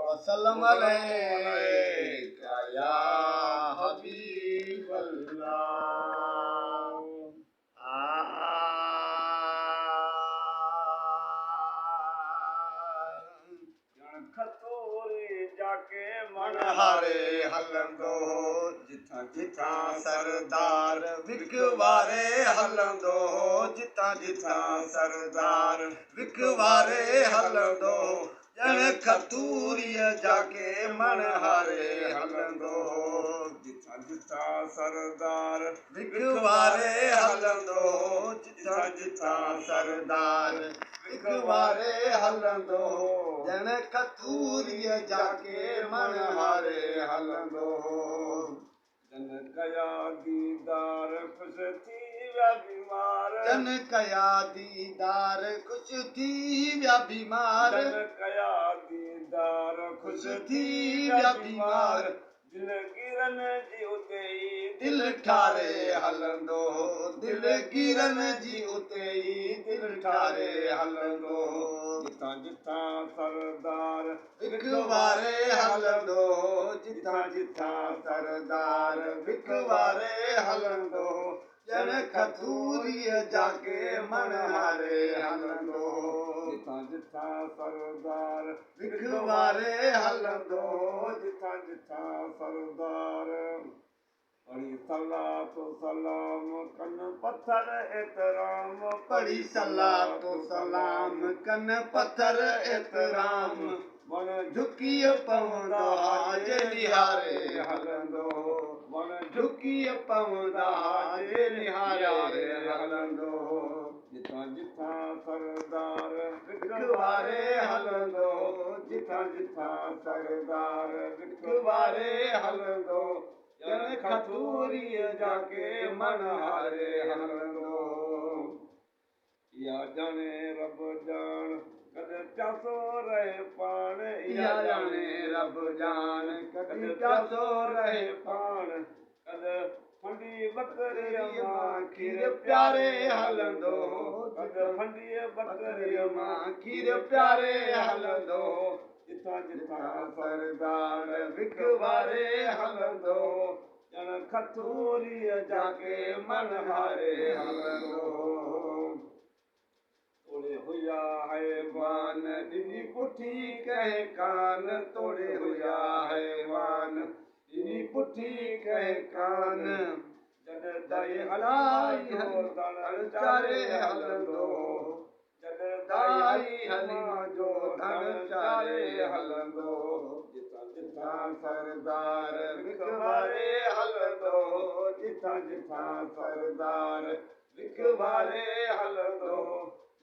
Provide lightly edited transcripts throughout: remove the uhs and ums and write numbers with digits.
वसल्लम अलैका या हबीब अल्लाह। खतूरी जाके मन हारे हलंदो, जिथां जिथां सरदार विकवारे हलंदो, जिथां जिथां सरदार विकवारे हलंदो, ॼण खतूरीअ जाके मन हारे हलंदो, जिथां जिथां सरदार विकवारे हलंदो, जिथां जिथां सरदार विकवारे हलंदो, ॼण खतूरीअ जाके मन हारे हलंदो। जन कया दीदार ख़ुशि थी विया बीमार, जन कया दीदार ख़ुशि थी विया बीमार, जन कया दीदार ख़ुशि थी विया बीमार, दिलगीरन जी उते ई दिल ठारे हलंदो, दिलगीरन जी उते ई दिल ठारे हलंदो, जिथां जिथां सरदार विकवारे हलंदो, जिथां जिथां सरदार विकवारे हलंदो, ॼण खतूरीअ जाके मन हारे हलंदो, जिथां जिथां सरदार विकवारे हलंदो, जिथां जिथां सरदार पढ़ी सलातो सलाम कन पत्थर एतराम, पढ़ी सलातो सलाम कन पत्थर एतराम, मन झुकी पवंदा जे निहारे हलंदो, मन झुकी पवंदा जे निहारे हलंदो, जिथां जिथां सरदार विकवारे हलंदो, जिथां जिथां सरदार विकवारे हलंदो, ॼण खतूरीअ जाके मन हारे हलंदो। या जाने रब जान कॾहिं प्यासो रहे पाण, इहा ॼाणे रब जान कॾहिं प्यासो रहे पाण, कॾहिं फंडी बकरीअ मां खीर प्यारे हलंदो, कॾहिं फंडी बकरीअ मां खीर प्यारे हलंदो, जिथां जिथां सरदार विकवारे हलंदो, ॼण खतूरीअ जाके मन हारे हलंदो। तोड़े हुया हैवान ॾिनी पुठी कंहिं कान, तोड़े हुया हैवान ॾिनी पुठी कंहिं कान, जॾहिं दाई हलाई धन चारे हलंदो, जॾहिं दाई हलीमा जो धन चारे हलंदो, जिथां जिथां सरदार विकवारे हलंदो, जिथां जिथां सरदार विकवारे हलंदो,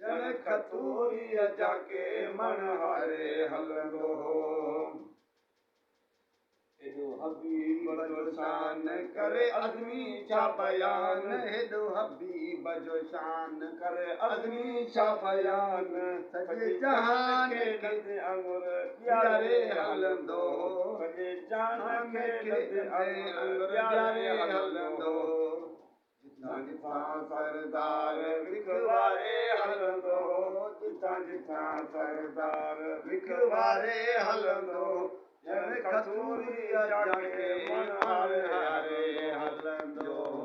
ॼण खतूरीअ जाके मन हारे हलंदो। एॾो हबीब जो शान करे अज़मी छा बयान, हेॾो हबीब जो शान करे अज़मी छा बयान, सॼे जहान खे अंगुर प्यारे हलंदो, सॼे जान खे अंगुर प्यारे हलंदो, जिथां जिथां सरदार विकवारे हलंदो, जिथां जिथां सरदार विकवारे हलंदो, ॼण खतूरीअ जाके मन हारे हलंदो।